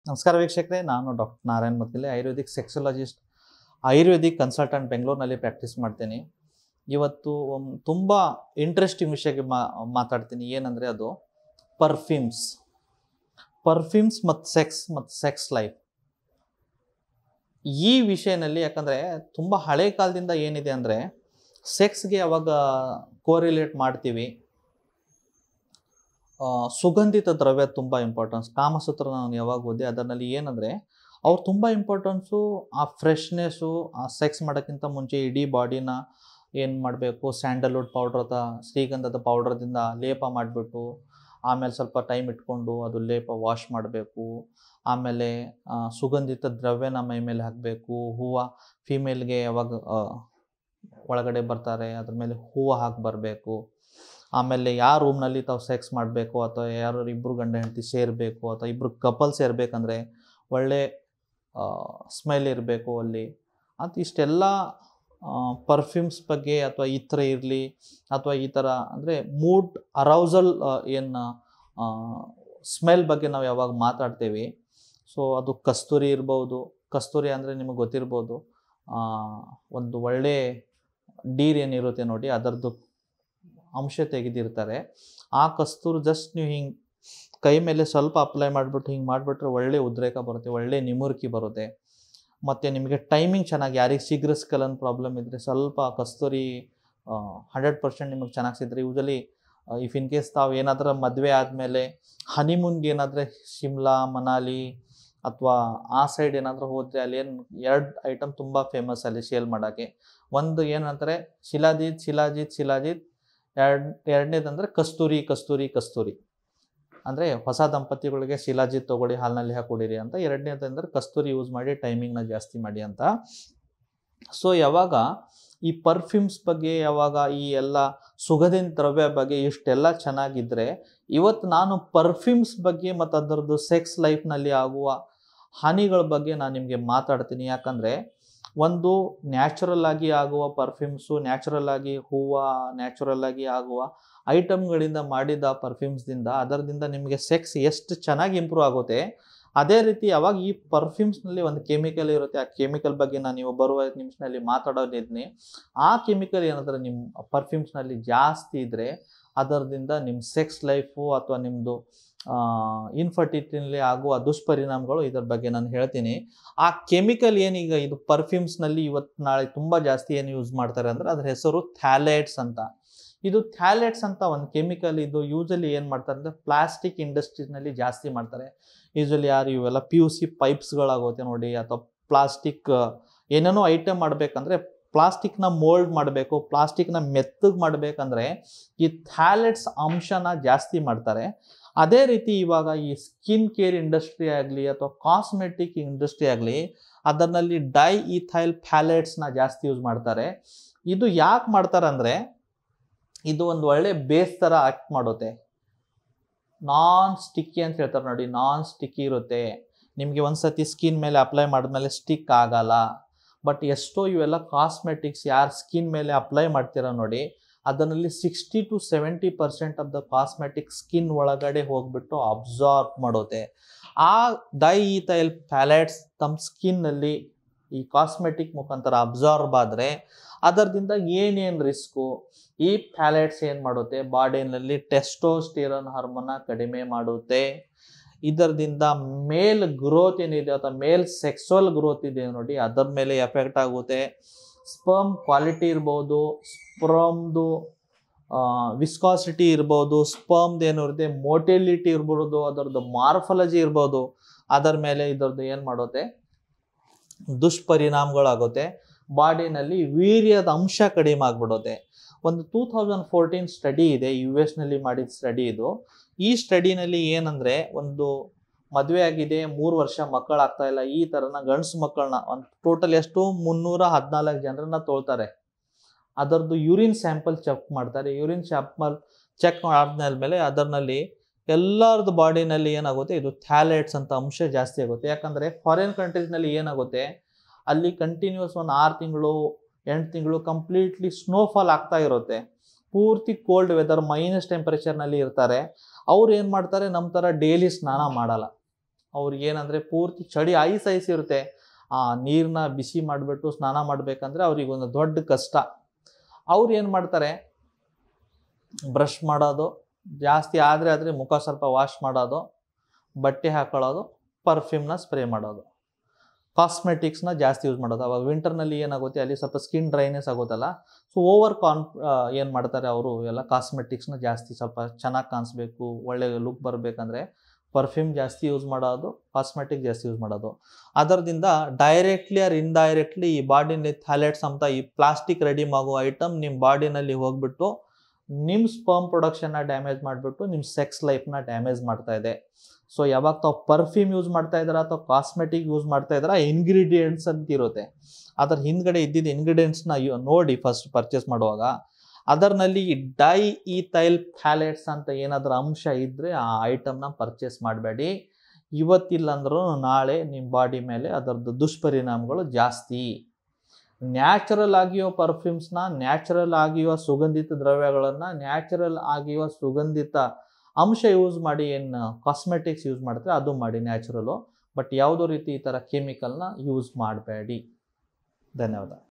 ನಮಸ್ಕಾರ ವೀಕ್ಷಕರೇ, ನಾನು doctor Narayan Mattile, ayurvedic sexologist, ayurvedic consultant, ಬೆಂಗಳೂರಿನಲ್ಲಿ ಪ್ರಾಕ್ಟೀಸ್ ಮಾಡ್ತೀನಿ. ಇವತ್ತು ಒಂದು ತುಂಬ ಇಂಟ್ರೆಸ್ಟಿಂಗ್ ವಿಷಯಕ್ಕೆ ಮಾತಾಡ್ತೀನಿ. ಏನಂದರೆ ಅದು ಪರ್ಫ್ಯೂಮ್ಸ್ ಮತ್ತು ಸೆಕ್ಸ್ ಲೈಫ್. ಈ ವಿಷಯದಲ್ಲಿ ಯಾಕಂದರೆ ತುಂಬ ಹಳೆ ಕಾಲದಿಂದ ಏನಿದೆ ಅಂದರೆ ಸೆಕ್ಸ್ಗೆ ಅವಾಗ ಕೋರಿಲೇಟ್ ಮಾಡ್ತೀವಿ. ಸುಗಂಧಿತ ದ್ರವ್ಯ ತುಂಬ ಇಂಪಾರ್ಟೆನ್ಸ್. ಕಾಮಸೂತ್ರ ನಾನು ಯಾವಾಗ ಓದಿ ಅದರಲ್ಲಿ ಏನಂದರೆ ಅವ್ರು ತುಂಬ ಇಂಪಾರ್ಟೆನ್ಸು ಆ ಫ್ರೆಶ್ನೆಸ್ಸು. ಆ ಸೆಕ್ಸ್ ಮಾಡೋಕ್ಕಿಂತ ಮುಂಚೆ ಇಡೀ ಬಾಡಿನ ಏನು ಮಾಡಬೇಕು, ಸ್ಯಾಂಡಲ್ವುಡ್ ಪೌಡ್ರದ, ಶ್ರೀಗಂಧದ ಪೌಡ್ರದಿಂದ ಲೇಪ ಮಾಡಿಬಿಟ್ಟು ಆಮೇಲೆ ಸ್ವಲ್ಪ ಟೈಮ್ ಇಟ್ಕೊಂಡು ಅದು ಲೇಪ ವಾಶ್ ಮಾಡಬೇಕು. ಆಮೇಲೆ ಸುಗಂಧಿತ ದ್ರವ್ಯನ ಮೈ ಮೇಲೆ ಹಾಕಬೇಕು. ಹೂವು ಫೀಮೇಲ್ಗೆ ಯಾವಾಗ ಒಳಗಡೆ ಬರ್ತಾರೆ ಅದ್ರ ಮೇಲೆ ಹೂವು ಹಾಕಿ ಬರಬೇಕು. ಆಮೇಲೆ ಯಾವ ರೂಮ್ನಲ್ಲಿ ತಾವು ಸೆಕ್ಸ್ ಮಾಡಬೇಕು, ಅಥವಾ ಯಾರು ಇಬ್ಬರು ಗಂಡ ಹೆಂಡತಿ ಸೇರಬೇಕು, ಅಥವಾ ಇಬ್ಬರು ಕಪಲ್ ಸೇರಬೇಕಂದ್ರೆ ಒಳ್ಳೆ ಸ್ಮೆಲ್ ಇರಬೇಕು ಅಲ್ಲಿ ಅಂತ. ಇಷ್ಟೆಲ್ಲ ಪರ್ಫ್ಯೂಮ್ಸ್ ಬಗ್ಗೆ ಅಥವಾ ಈ ಥರ ಇರಲಿ, ಅಥವಾ ಈ ಥರ ಅಂದರೆ ಮೂಡ್ ಅರೌಸಲ್ ಏನು ಸ್ಮೆಲ್ ಬಗ್ಗೆ ನಾವು ಯಾವಾಗ ಮಾತಾಡ್ತೇವೆ. ಸೊ ಅದು ಕಸ್ತೂರಿ ಇರ್ಬೋದು. ಕಸ್ತೂರಿ ಅಂದರೆ ನಿಮಗೆ ಗೊತ್ತಿರ್ಬೋದು, ಒಂದು ಒಳ್ಳೆ ಡೀರ್ ಏನಿರುತ್ತೆ ನೋಡಿ, ಅದರದ್ದು ಅಂಶ ತೆಗೆದಿರ್ತಾರೆ. ಆ ಕಸ್ತೂರು ಜಸ್ಟ್ ನೀವು ಹಿಂಗೆ ಕೈ ಮೇಲೆ ಸ್ವಲ್ಪ ಅಪ್ಲೈ ಮಾಡಿಬಿಟ್ಟು ಹಿಂಗೆ ಮಾಡಿಬಿಟ್ರೆ ಒಳ್ಳೆ ಉದ್ರೇಕ ಬರುತ್ತೆ, ಒಳ್ಳೆ ನಿಮುರ್ಕಿ ಬರುತ್ತೆ. ಮತ್ತು ನಿಮಗೆ ಟೈಮಿಂಗ್ ಚೆನ್ನಾಗಿ, ಯಾರಿಗೆ ಶೀಘ್ರ ಸ್ಖಲನ ಪ್ರಾಬ್ಲಮ್ ಇದ್ದರೆ ಸ್ವಲ್ಪ ಕಸ್ತೂರಿ 100% ನಿಮಗೆ ಚೆನ್ನಾಗಿ ಸಿಗ್ತಾರೆ. ಯೂಶಲಿ ಇಫ್ ಇನ್ ಕೇಸ್ ತಾವು ಏನಾದರೂ ಮದುವೆ ಆದಮೇಲೆ ಹನಿಮೂನ್ಗೆ ಏನಾದರೆ ಶಿಮ್ಲಾ, ಮನಾಲಿ ಅಥವಾ ಆ ಸೈಡ್ ಏನಾದರೂ ಹೋದರೆ ಅಲ್ಲಿ ಏನು 2 ಐಟಮ್ ತುಂಬ ಫೇಮಸ್ ಅಲ್ಲಿ ಸೇಲ್ ಮಾಡೋಕ್ಕೆ. ಒಂದು ಏನಂತಾರೆ ಶಿಲಾಜಿತ್. ಎರಡನೇದಂದರೆ ಕಸ್ತೂರಿ ಅಂದರೆ ಹೊಸ ದಂಪತಿಗಳಿಗೆ ಶಿಲಾಜಿತ್ ತೊಗೊಳ್ಳಿ, ಹಾಲಿನಲ್ಲಿ ಹಾಕಿ ಕುಡೀರಿ ಅಂತ. ಎರಡನೇದಂದರೆ ಕಸ್ತೂರಿ ಯೂಸ್ ಮಾಡಿ ಟೈಮಿಂಗ್ನ ಜಾಸ್ತಿ ಮಾಡಿ ಅಂತ. ಸೊ ಯಾವಾಗ ಈ ಪರ್ಫ್ಯೂಮ್ಸ್ ಬಗ್ಗೆ, ಯಾವಾಗ ಈ ಎಲ್ಲ ಸುಗಂಧಿತ ದ್ರವ್ಯ ಬಗ್ಗೆ ಇಷ್ಟೆಲ್ಲ ಚೆನ್ನಾಗಿದ್ದರೆ, ಇವತ್ತು ನಾನು ಪರ್ಫ್ಯೂಮ್ಸ್ ಬಗ್ಗೆ ಮತ್ತು ಅದರದ್ದು ಸೆಕ್ಸ್ ಲೈಫ್ನಲ್ಲಿ ಆಗುವ ಹಾನಿಗಳ ಬಗ್ಗೆ ನಾನು ನಿಮಗೆ ಮಾತಾಡ್ತೀನಿ. ಯಾಕಂದರೆ ಒಂದು ನ್ಯಾಚುರಲ್ ಆಗಿ ಆಗುವ ಪರ್ಫ್ಯೂಮ್ಸು, ನ್ಯಾಚುರಲ್ ಆಗಿ ಹೂವು, ನ್ಯಾಚುರಲ್ ಆಗಿ ಆಗುವ ಐಟಮ್ಗಳಿಂದ ಮಾಡಿದ ಪರ್ಫ್ಯೂಮ್ಸ್ದಿಂದ ಅದರದಿಂದ ನಿಮಗೆ ಸೆಕ್ಸ್ ಎಷ್ಟು ಚೆನ್ನಾಗಿ ಇಂಪ್ರೂವ್ ಆಗುತ್ತೆ. ಅದೇ ರೀತಿ ಯಾವಾಗ ಈ ಪರ್ಫ್ಯೂಮ್ಸ್ನಲ್ಲಿ ಒಂದು ಕೆಮಿಕಲ್ ಇರುತ್ತೆ, ಆ ಕೆಮಿಕಲ್ ಬಗ್ಗೆ ನಾನು ನೀವು ಬರುವ ನಿಮಿಷದಲ್ಲಿ ಮಾತಾಡೋದಿದ್ದೀನಿ. ಆ ಕೆಮಿಕಲ್ ಏನಾದರೂ ನಿಮ್ಮ ಪರ್ಫ್ಯೂಮ್ಸ್ನಲ್ಲಿ ಜಾಸ್ತಿ ಇದ್ದರೆ ಅದರದಿಂದ ನಿಮ್ಮ ಸೆಕ್ಸ್ ಲೈಫು ಅಥವಾ ನಿಮ್ಮದು ಇನ್ಫರ್ಟಿಲಿಟಿನಲ್ಲಿ ಆಗುವ ದುಷ್ಪರಿಣಾಮಗಳು, ಇದರ ಬಗ್ಗೆ ನಾನು ಹೇಳ್ತೀನಿ. ಆ ಕೆಮಿಕಲ್ ಏನೀಗ ಇದು ಪರ್ಫ್ಯೂಮ್ಸ್ನಲ್ಲಿ ಇವತ್ತು ನಾಳೆ ತುಂಬ ಜಾಸ್ತಿ ಏನು ಯೂಸ್ ಮಾಡ್ತಾರೆ ಅಂದರೆ ಅದ್ರ ಹೆಸರು ಥ್ಯಾಲೇಟ್ಸ್ ಅಂತ. ಇದು ಥ್ಯಾಲೇಟ್ಸ್ ಅಂತ ಒಂದು ಕೆಮಿಕಲ್. ಇದು ಯೂಶಲಿ ಏನು ಮಾಡ್ತಾರೆ ಅಂದರೆ ಪ್ಲಾಸ್ಟಿಕ್ ಇಂಡಸ್ಟ್ರೀಸ್ನಲ್ಲಿ ಜಾಸ್ತಿ ಮಾಡ್ತಾರೆ. ಯೂಶಲಿ ಯಾರು ಇವೆಲ್ಲ PUC ಪೈಪ್ಸ್ಗಳಾಗುತ್ತೆ ನೋಡಿ, ಅಥವಾ ಪ್ಲಾಸ್ಟಿಕ್ ಏನೇನೋ ಐಟಮ್ ಮಾಡಬೇಕಂದ್ರೆ ಪ್ಲಾಸ್ಟಿಕ್ನ ಮೋಲ್ಡ್ ಮಾಡಬೇಕು, ಪ್ಲಾಸ್ಟಿಕ್ನ ಮೆತ್ತಗೆ ಮಾಡಬೇಕಂದ್ರೆ ಈ ಥ್ಯಾಲೇಟ್ಸ್ ಅಂಶನ ಜಾಸ್ತಿ ಮಾಡ್ತಾರೆ. ಅದೇ ರೀತಿ ಇವಾಗ ಈ ಸ್ಕಿನ್ ಕೇರ್ ಇಂಡಸ್ಟ್ರಿ ಆಗಲಿ ಅಥವಾ ಕಾಸ್ಮೆಟಿಕ್ ಇಂಡಸ್ಟ್ರಿ ಆಗಲಿ, ಅದರಲ್ಲಿ ಡೈಇಥೈಲ್ ಫ್ಯಾಲೇಟ್ಸ್ನ ಜಾಸ್ತಿ ಯೂಸ್ ಮಾಡ್ತಾರೆ. ಇದು ಯಾಕೆ ಮಾಡ್ತಾರೆ ಅಂದರೆ ಇದು ಒಂದು ಒಳ್ಳೆ ಬೇಸ್ ಥರ ಆ್ಯಕ್ಟ್ ಮಾಡುತ್ತೆ. ನಾನ್ ಸ್ಟಿಕ್ಕಿ ಅಂತ ಹೇಳ್ತಾರೆ ನೋಡಿ, ನಾನ್ ಸ್ಟಿಕ್ಕಿ ಇರುತ್ತೆ. ನಿಮಗೆ ಒಂದು ಸತಿ ಸ್ಕಿನ್ ಮೇಲೆ ಅಪ್ಲೈ ಮಾಡಿದ್ಮೇಲೆ ಸ್ಟಿಕ್ ಆಗಲ್ಲ. ಬಟ್ ಎಷ್ಟೋ ಇವೆಲ್ಲ ಕಾಸ್ಮೆಟಿಕ್ಸ್ ಯಾರು ಸ್ಕಿನ್ ಮೇಲೆ ಅಪ್ಲೈ ಮಾಡ್ತೀರ ನೋಡಿ, ಅದರಲ್ಲಿ 60 to 70% of the cosmetic skin ಒಳಗಡೆ ಹೋಗ್ಬಿಟ್ಟು ಅಬ್ಸಾರ್ಬ್ ಮಾಡುತ್ತೆ. ಆ ಡೈಇಥೈಲ್ ಫ್ಯಾಲೇಟ್ಸ್ ತಮ್ಮ ಸ್ಕಿನ್ನಲ್ಲಿ ಈ ಕಾಸ್ಮೆಟಿಕ್ ಮುಖಾಂತರ ಅಬ್ಸಾರ್ಬ್ ಆದರೆ ಅದರದಿಂದ ಏನೇನು ರಿಸ್ಕು, ಈ ಫ್ಯಾಲೇಟ್ಸ್ ಏನು ಮಾಡುತ್ತೆ, ಬಾಡಿನಲ್ಲಿ ಟೆಸ್ಟೋಸ್ಟಿರಾನ್ ಹಾರ್ಮೋನ್ನ ಕಡಿಮೆ ಮಾಡುತ್ತೆ. ಇದರಿಂದ ಮೇಲ್ ಗ್ರೋತ್ ಏನಿದೆ ಅಥವಾ ಮೇಲ್ ಸೆಕ್ಸುವಲ್ ಗ್ರೋತ್ ಇದೆ ನೋಡಿ, ಅದರ ಮೇಲೆ ಎಫೆಕ್ಟ್ ಆಗುತ್ತೆ. ಸ್ಪರ್ಮ್ ಕ್ವಾಲಿಟಿ ಇರ್ಬೋದು, ಸ್ಪರ್ಮ್ದು ವಿಸ್ಕಾಸಿಟಿ ಇರ್ಬೋದು, ಸ್ಪರ್ಮ್ದು ಏನು ಇರುತ್ತೆ ಮೋಟಿಲಿಟಿ ಇರ್ಬೋದು, ಅದರದ್ದು ಮಾರ್ಫಾಲಜಿ ಇರ್ಬೋದು, ಅದರ ಮೇಲೆ ಇದರದ್ದು ಏನು ಮಾಡುತ್ತೆ ದುಷ್ಪರಿಣಾಮಗಳಾಗುತ್ತೆ. ಬಾಡಿನಲ್ಲಿ ವೀರ್ಯದ ಅಂಶ ಕಡಿಮೆ ಆಗಿಬಿಡುತ್ತೆ. ಒಂದು 2014 ಸ್ಟಡಿ ಇದೆ, US ನಲ್ಲಿ ಮಾಡಿದ ಸ್ಟಡಿ ಇದು. ಈ ಸ್ಟಡಿನಲ್ಲಿ ಏನಂದರೆ, ಒಂದು ಮದುವೆ ಆಗಿದೆ, 3 ವರ್ಷ ಮಕ್ಕಳಾಗ್ತಾ ಇಲ್ಲ, ಈ ಥರನ ಗಂಡಸು ಮಕ್ಕಳನ್ನ ಒಂದು ಟೋಟಲ್ ಎಷ್ಟು 314 ಜನರನ್ನ ತೊಳ್ತಾರೆ. ಅದರದ್ದು ಯೂರಿನ್ ಸ್ಯಾಂಪಲ್ ಚೆಕ್ ಮಾಡ್ತಾರೆ. ಯೂರಿನ್ ಸ್ಯಾಂಪಲ್ ಚೆಕ್ ಆದ್ಮೇಲೆ ಅದರಲ್ಲಿ ಎಲ್ಲರದ್ದು ಬಾಡಿನಲ್ಲಿ ಏನಾಗುತ್ತೆ, ಇದು ಥ್ಯಾಲೇಟ್ಸ್ ಅಂತ ಅಂಶ ಜಾಸ್ತಿ ಆಗುತ್ತೆ. ಯಾಕಂದರೆ ಫಾರಿನ್ ಕಂಟ್ರೀಸ್ನಲ್ಲಿ ಏನಾಗುತ್ತೆ, ಅಲ್ಲಿ ಕಂಟಿನ್ಯೂಸ್ ಒಂದು 6 ತಿಂಗಳು 8 ತಿಂಗಳು ಕಂಪ್ಲೀಟ್ಲಿ ಸ್ನೋಫಾಲ್ ಆಗ್ತಾ ಇರುತ್ತೆ. ಪೂರ್ತಿ ಕೋಲ್ಡ್ ವೆದರ್, ಮೈನಸ್ ಟೆಂಪರೇಚರ್ನಲ್ಲಿ ಇರ್ತಾರೆ. ಅವ್ರು ಏನು ಮಾಡ್ತಾರೆ, ನಮ್ಮ ಥರ ಡೈಲಿ ಸ್ನಾನ ಮಾಡಲ್ಲ. ಅವ್ರಿಗೆ ಏನಂದರೆ ಪೂರ್ತಿ ಚಳಿ ಐಸ್ ಇರುತ್ತೆ. ಆ ನೀರನ್ನ ಬಿಸಿ ಮಾಡಿಬಿಟ್ಟು ಸ್ನಾನ ಮಾಡಬೇಕಂದ್ರೆ ಅವ್ರಿಗೊಂದು ದೊಡ್ಡ ಕಷ್ಟ. ಅವ್ರು ಏನು ಮಾಡ್ತಾರೆ, ಬ್ರಷ್ ಮಾಡೋದು, ಜಾಸ್ತಿ ಆದರೆ ಮುಖ ಸ್ವಲ್ಪ ವಾಶ್ ಮಾಡೋದು, ಬಟ್ಟೆ ಹಾಕೊಳ್ಳೋದು, ಪರ್ಫ್ಯೂಮ್ನ ಸ್ಪ್ರೇ ಮಾಡೋದು, ಕಾಸ್ಮೆಟಿಕ್ಸ್ನ ಜಾಸ್ತಿ ಯೂಸ್ ಮಾಡೋದು. ಅವಾಗ ವಿಂಟರ್ನಲ್ಲಿ ಏನಾಗುತ್ತೆ, ಅಲ್ಲಿ ಸ್ವಲ್ಪ ಸ್ಕಿನ್ ಡ್ರೈನೆಸ್ ಆಗುತ್ತಲ್ಲ, ಸೊ ಏನು ಮಾಡ್ತಾರೆ ಅವರು ಎಲ್ಲ ಕಾಸ್ಮೆಟಿಕ್ಸ್ನ ಜಾಸ್ತಿ ಸ್ವಲ್ಪ ಚೆನ್ನಾಗಿ ಕಾಣಿಸ್ಬೇಕು, ಒಳ್ಳೆ ಲುಕ್ ಬರಬೇಕಂದ್ರೆ ಪರ್ಫ್ಯೂಮ್ ಜಾಸ್ತಿ ಯೂಸ್ ಮಾಡೋದು, ಕಾಸ್ಮೆಟಿಕ್ ಜಾಸ್ತಿ ಯೂಸ್ ಮಾಡೋದು. ಅದರಿಂದ ಡೈರೆಕ್ಟ್ಲಿ ಆರ್ ಇಂಡೈರೆಕ್ಟ್ಲಿ ಈ ಬಾಡಿನಲ್ಲಿ ಥ್ಯಾಲೆಟ್ಸ್ ಅಂತ ಈ ಪ್ಲಾಸ್ಟಿಕ್ ರೆಡಿ ಆಗೋ ಐಟಮ್ ನಿಮ್ಮ ಬಾಡಿನಲ್ಲಿ ಹೋಗ್ಬಿಟ್ಟು ನಿಮ್ಮ ಸ್ಪರ್ಮ್ ಪ್ರೊಡಕ್ಷನ್ನ ಡ್ಯಾಮೇಜ್ ಮಾಡಿಬಿಟ್ಟು ನಿಮ್ಮ ಸೆಕ್ಸ್ ಲೈಫ್ನ ಡ್ಯಾಮೇಜ್ ಮಾಡ್ತಾ ಇದೆ. ಸೊ ಯಾವಾಗ ತಾವು ಪರ್ಫ್ಯೂಮ್ ಯೂಸ್ ಮಾಡ್ತಾ ಇದ್ದೀರಾ ಅಥವಾ ಕಾಸ್ಮೆಟಿಕ್ ಯೂಸ್ ಮಾಡ್ತಾ ಇದ್ದೀರಾ, ಇಂಗ್ರೀಡಿಯೆಂಟ್ಸ್ ಅಂತ ಇರುತ್ತೆ, ಅದರ ಹಿಂದ್ಗಡೆ ಇದ್ದಿದ್ದ ಇಂಗ್ರೀಡಿಯೆಂಟ್ಸ್ನ ನೋಡಿ ಫಸ್ಟ್ ಪರ್ಚೇಸ್ ಮಾಡುವಾಗ. ಅದರಲ್ಲಿ ಡೈ ಈಥೈಲ್ ಥ್ಯಾಲೆಟ್ಸ್ ಅಂತ ಏನಾದರೂ ಅಂಶ ಇದ್ದರೆ ಆ ಐಟಮ್ನ ಪರ್ಚೇಸ್ ಮಾಡಬೇಡಿ. ಇವತ್ತಿಲ್ಲಂದ್ರೂ ನಾಳೆ ನಿಮ್ಮ ಬಾಡಿ ಮೇಲೆ ಅದರದ್ದು ದುಷ್ಪರಿಣಾಮಗಳು ಜಾಸ್ತಿ. ನ್ಯಾಚುರಲ್ ಆಗಿರೋ ಪರ್ಫ್ಯೂಮ್ಸ್ನ, ನ್ಯಾಚುರಲ್ ಆಗಿರುವ ಸುಗಂಧಿತ ದ್ರವ್ಯಗಳನ್ನು, ನ್ಯಾಚುರಲ್ ಆಗಿರುವ ಸುಗಂಧಿತ ಅಂಶ ಯೂಸ್ ಮಾಡಿ ಏನು ಕಾಸ್ಮೆಟಿಕ್ಸ್ ಯೂಸ್ ಮಾಡ್ತಾರೆ ಅದು ಮಾಡಿ ನ್ಯಾಚುರಲು. ಬಟ್ ಯಾವುದೋ ರೀತಿ ಈ ಥರ ಕೆಮಿಕಲ್ನ ಯೂಸ್ ಮಾಡಬೇಡಿ. ಧನ್ಯವಾದ.